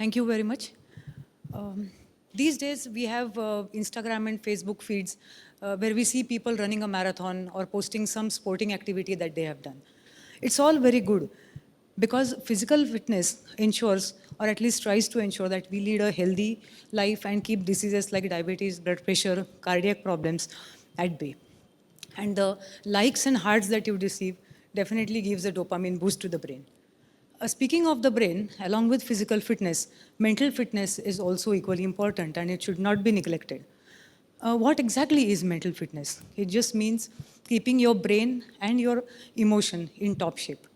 Thank you very much. Um, these days, we have Instagram and Facebook feeds where we see people running a marathon or posting some sporting activity that they have done. It's all very good because physical fitness ensures, or at least tries to ensure, that we lead a healthy life and keep diseases like diabetes, blood pressure, cardiac problems at bay. And the likes and hearts that you receive definitely gives a dopamine boost to the brain. Speaking of the brain, along with physical fitness, mental fitness is also equally important and it should not be neglected. What exactly is mental fitness? It just means keeping your brain and your emotion in top shape.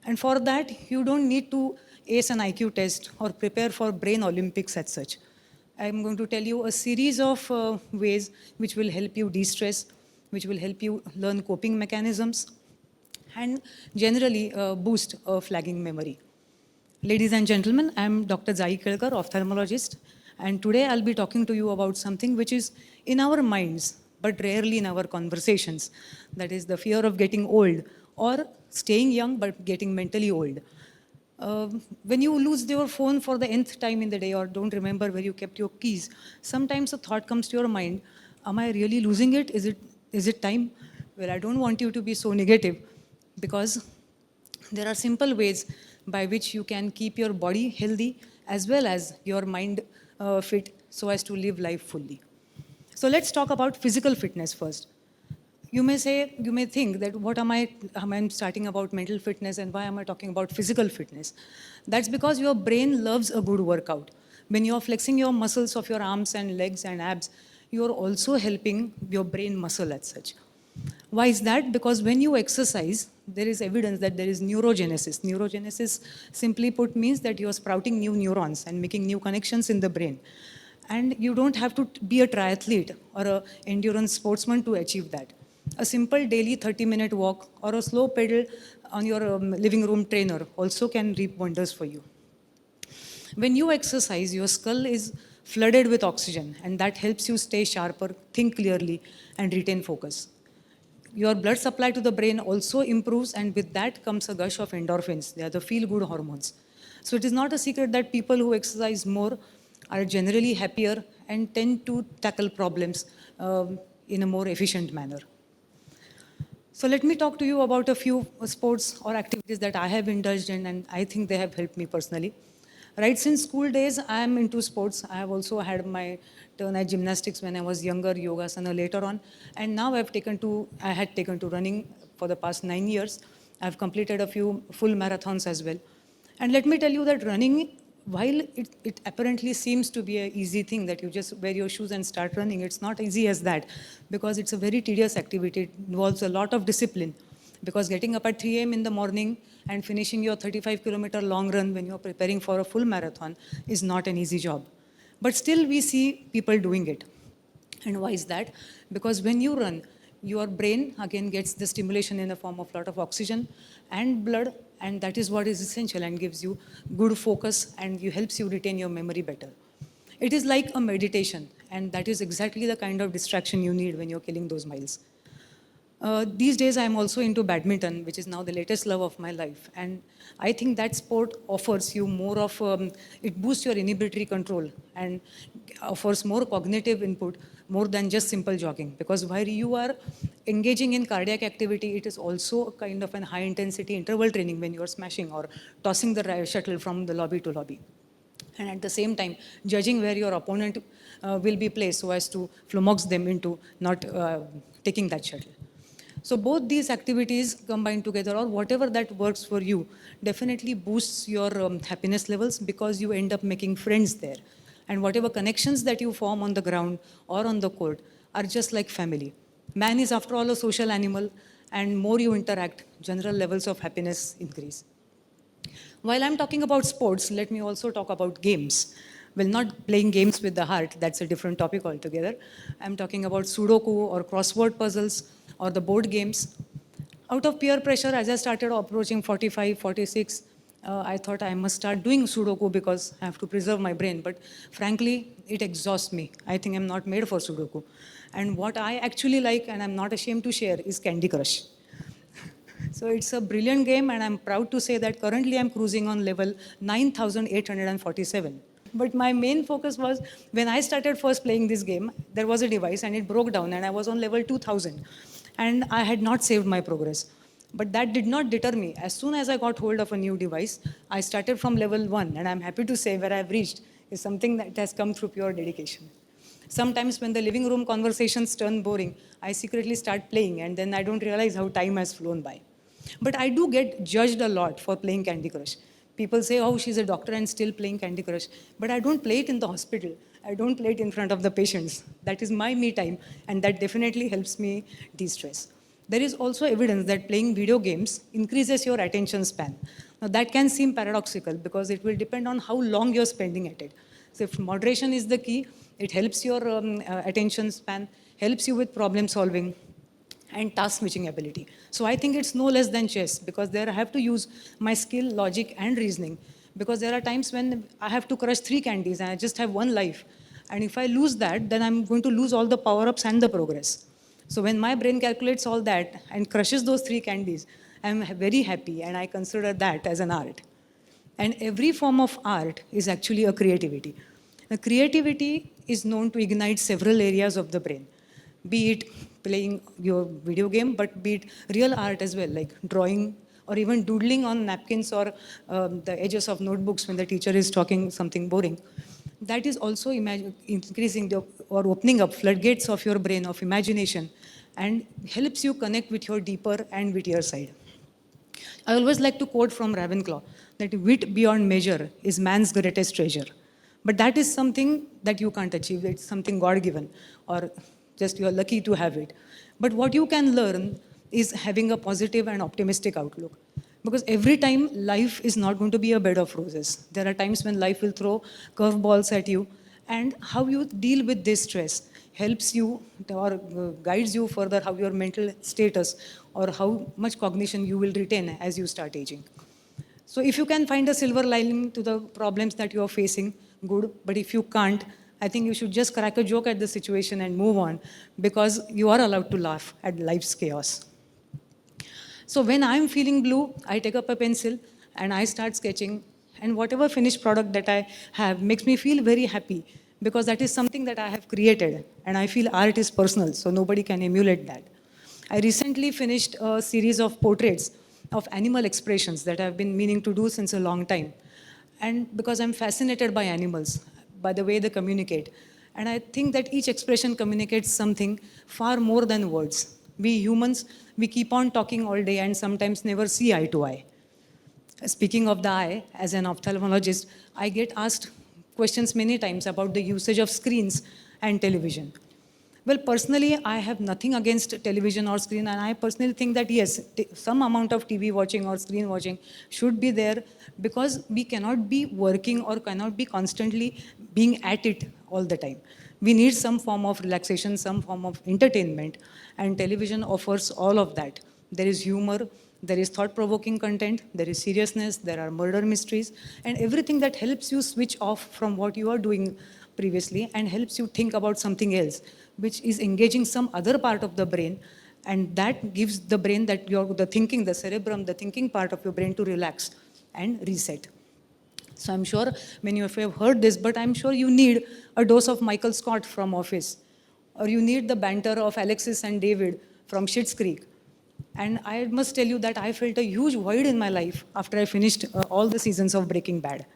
And for that, you don't need to ace an IQ test or prepare for brain Olympics as such. I'm going to tell you a series of ways which will help you de-stress, which will help you learn coping mechanisms, and generally boost a flagging memory. Ladies and gentlemen, I'm Dr. Zai Kelkar, ophthalmologist, and today I'll be talking to you about something which is in our minds, but rarely in our conversations. That is the fear of getting old or staying young but getting mentally old. When you lose your phone for the nth time in the day or don't remember where you kept your keys, sometimes a thought comes to your mind, am I really losing it? Is it time? Well, I don't want you to be so negative because there are simple ways by which you can keep your body healthy as well as your mind fit so as to live life fully. So let's talk about physical fitness first. You may think that am I starting about mental fitness and why am I talking about physical fitness? That's because your brain loves a good workout. When you're flexing your muscles of your arms and legs and abs, you're also helping your brain muscle as such. Why is that? Because when you exercise, there is evidence that there is neurogenesis. Neurogenesis, simply put, means that you're sprouting new neurons and making new connections in the brain. And you don't have to be a triathlete or an endurance sportsman to achieve that. A simple daily 30-minute walk or a slow pedal on your living room trainer also can reap wonders for you. When you exercise, your skull is flooded with oxygen, and that helps you stay sharper, think clearly, and retain focus. Your blood supply to the brain also improves, and with that comes a gush of endorphins. They are the feel-good hormones. So it is not a secret that people who exercise more are generally happier and tend to tackle problems in a more efficient manner. So let me talk to you about a few sports or activities that I have indulged in, and I think they have helped me personally. Right since school days, I am into sports. I have also had my turn at gymnastics when I was younger, yogasana later on, and now I had taken to running for the past 9 years. I've completed a few full marathons as well. And let me tell you that running, while it apparently seems to be an easy thing that you just wear your shoes and start running, it's not easy as that because it's a very tedious activity. It involves a lot of discipline because getting up at 3 a.m. in the morning and finishing your 35-kilometer long run when you're preparing for a full marathon is not an easy job. But still, we see people doing it. And why is that? Because when you run, your brain again gets the stimulation in the form of a lot of oxygen and blood, and that is what is essential and gives you good focus and helps you retain your memory better. It is like a meditation, and that is exactly the kind of distraction you need when you're killing those miles. These days, I'm also into badminton, which is now the latest love of my life. And I think that sport offers you more of, it boosts your inhibitory control and offers more cognitive input more than just simple jogging. Because while you are engaging in cardiac activity, it is also a kind of an high intensity interval training when you're smashing or tossing the shuttle from the lobby to lobby. And at the same time, judging where your opponent will be placed so as to flummox them into not taking that shuttle. So both these activities combined together or whatever that works for you definitely boosts your happiness levels because you end up making friends there. And whatever connections that you form on the ground or on the court are just like family. Man is after all a social animal, and more you interact, general levels of happiness increase. While I'm talking about sports, let me also talk about games. Well, not playing games with the heart, that's a different topic altogether. I'm talking about Sudoku or crossword puzzles or the board games. Out of peer pressure, as I started approaching 45, 46, I thought I must start doing Sudoku because I have to preserve my brain. But frankly, it exhausts me. I think I'm not made for Sudoku. And what I actually like, and I'm not ashamed to share, is Candy Crush. So it's a brilliant game, and I'm proud to say that currently I'm cruising on level 9,847. But my main focus was when I started first playing this game, there was a device and it broke down and I was on level 2000 and I had not saved my progress. But that did not deter me. As soon as I got hold of a new device, I started from level 1 and I'm happy to say where I've reached is something that has come through pure dedication. Sometimes when the living room conversations turn boring, I secretly start playing and then I don't realize how time has flown by. But I do get judged a lot for playing Candy Crush. People say, oh, she's a doctor and still playing Candy Crush. But I don't play it in the hospital. I don't play it in front of the patients. That is my me time, and that definitely helps me de-stress. There is also evidence that playing video games increases your attention span. Now, that can seem paradoxical because it will depend on how long you're spending at it. So if moderation is the key, it helps your attention span, helps you with problem solving, and task switching ability. So I think it's no less than chess because there I have to use my skill, logic, and reasoning. Because there are times when I have to crush 3 candies and I just have 1 life. And if I lose that, then I'm going to lose all the power-ups and the progress. So when my brain calculates all that and crushes those 3 candies, I'm very happy and I consider that as an art. And every form of art is actually a creativity. Now, creativity is known to ignite several areas of the brain, be it playing your video game, but be it real art as well, like drawing or even doodling on napkins or the edges of notebooks when the teacher is talking something boring. That is also increasing or opening up floodgates of your brain of imagination and helps you connect with your deeper and wittier side. I always like to quote from Ravenclaw that wit beyond measure is man's greatest treasure. But that is something that you can't achieve. It's something God given, or just you're lucky to have it. But what you can learn is having a positive and optimistic outlook. Because every time life is not going to be a bed of roses. There are times when life will throw curveballs at you, and how you deal with this stress helps you or guides you further how your mental status or how much cognition you will retain as you start aging. So if you can find a silver lining to the problems that you are facing, good. But if you can't, I think you should just crack a joke at the situation and move on because you are allowed to laugh at life's chaos. So when I'm feeling blue, I take up a pencil and I start sketching. And whatever finished product that I have makes me feel very happy because that is something that I have created. And I feel art is personal, so nobody can emulate that. I recently finished a series of portraits of animal expressions that I've been meaning to do since a long time. And because I'm fascinated by animals, by the way they communicate. And I think that each expression communicates something far more than words. We humans, we keep on talking all day and sometimes never see eye to eye. Speaking of the eye, as an ophthalmologist, I get asked questions many times about the usage of screens and television. Well, personally, I have nothing against television or screen, and I personally think that yes, some amount of TV watching or screen watching should be there because we cannot be working or cannot be constantly being at it all the time. We need some form of relaxation, some form of entertainment, and television offers all of that. There is humor, there is thought-provoking content, there is seriousness, there are murder mysteries, and everything that helps you switch off from what you are doing previously and helps you think about something else, which is engaging some other part of the brain, and that gives the brain that the thinking, the cerebrum, the thinking part of your brain to relax and reset. So I'm sure many of you have heard this, but I'm sure you need a dose of Michael Scott from Office, or you need the banter of Alexis and David from Schitt's Creek. And I must tell you that I felt a huge void in my life after I finished all the seasons of Breaking Bad.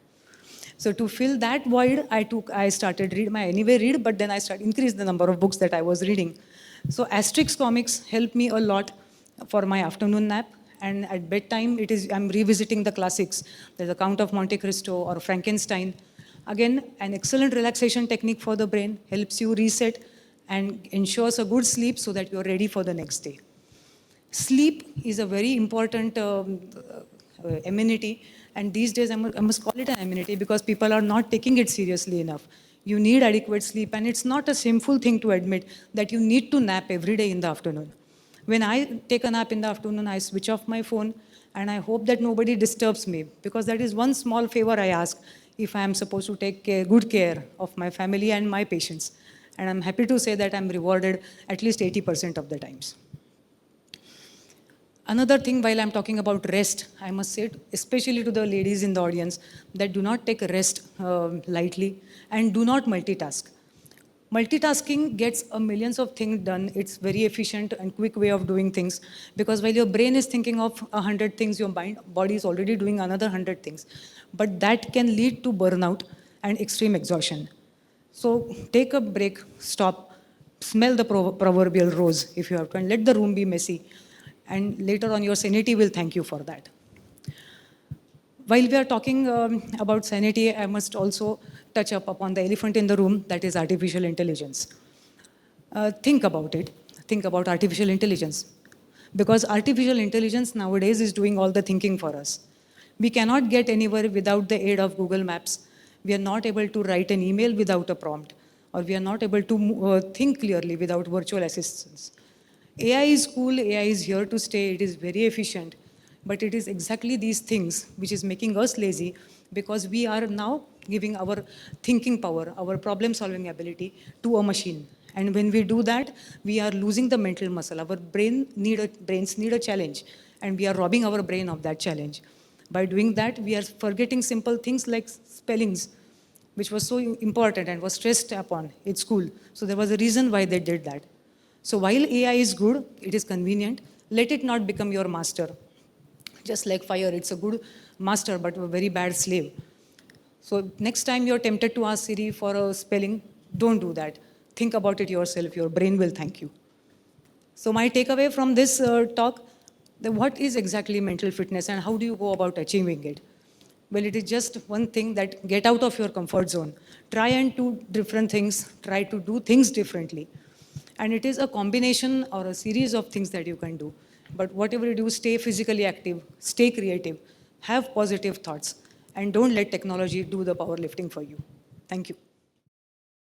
So to fill that void, I started read my anyway read, but then I started increase the number of books that I was reading. So Asterix comics helped me a lot for my afternoon nap. And at bedtime, I'm revisiting the classics. There's The Count of Monte Cristo or Frankenstein. Again, an excellent relaxation technique for the brain, helps you reset and ensures a good sleep so that you're ready for the next day. Sleep is a very important amenity, and these days I must call it an amenity because people are not taking it seriously enough. You need adequate sleep, and it's not a shameful thing to admit that you need to nap every day in the afternoon. When I take a nap in the afternoon, I switch off my phone, and I hope that nobody disturbs me because that is one small favor I ask if I am supposed to take good care of my family and my patients. And I'm happy to say that I'm rewarded at least 80% of the times. Another thing, while I'm talking about rest, I must say, especially to the ladies in the audience, that do not take rest lightly and do not multitask. Multitasking gets a millions of things done. It's very efficient and quick way of doing things, because while your brain is thinking of 100 things, your body is already doing another 100 things. But that can lead to burnout and extreme exhaustion. So take a break, stop, smell the proverbial rose if you have to, and let the room be messy. And later on, your sanity will thank you for that. While we are talking about sanity, I must also touch up upon the elephant in the room, that is artificial intelligence. Think about it. Think about artificial intelligence. Because artificial intelligence nowadays is doing all the thinking for us. We cannot get anywhere without the aid of Google Maps. We are not able to write an email without a prompt, or we are not able to think clearly without virtual assistants. AI is cool, AI is here to stay, it is very efficient, but it is exactly these things which is making us lazy, because we are now giving our thinking power, our problem solving ability to a machine. And when we do that, we are losing the mental muscle. Our brains need a challenge, and we are robbing our brain of that challenge. By doing that, we are forgetting simple things like spellings, which was so important and was stressed upon in school. So there was a reason why they did that. So while AI is good, it is convenient, let it not become your master. Just like fire, it's a good master but a very bad slave. So next time you're tempted to ask Siri for a spelling, don't do that. Think about it yourself. Your brain will thank you. So my takeaway from this talk, what is exactly mental fitness and how do you go about achieving it? Well, it is just one thing, that get out of your comfort zone. Try and do different things. Try to do things differently. And it is a combination or a series of things that you can do. But whatever you do, stay physically active, stay creative, have positive thoughts, and don't let technology do the powerlifting for you. Thank you.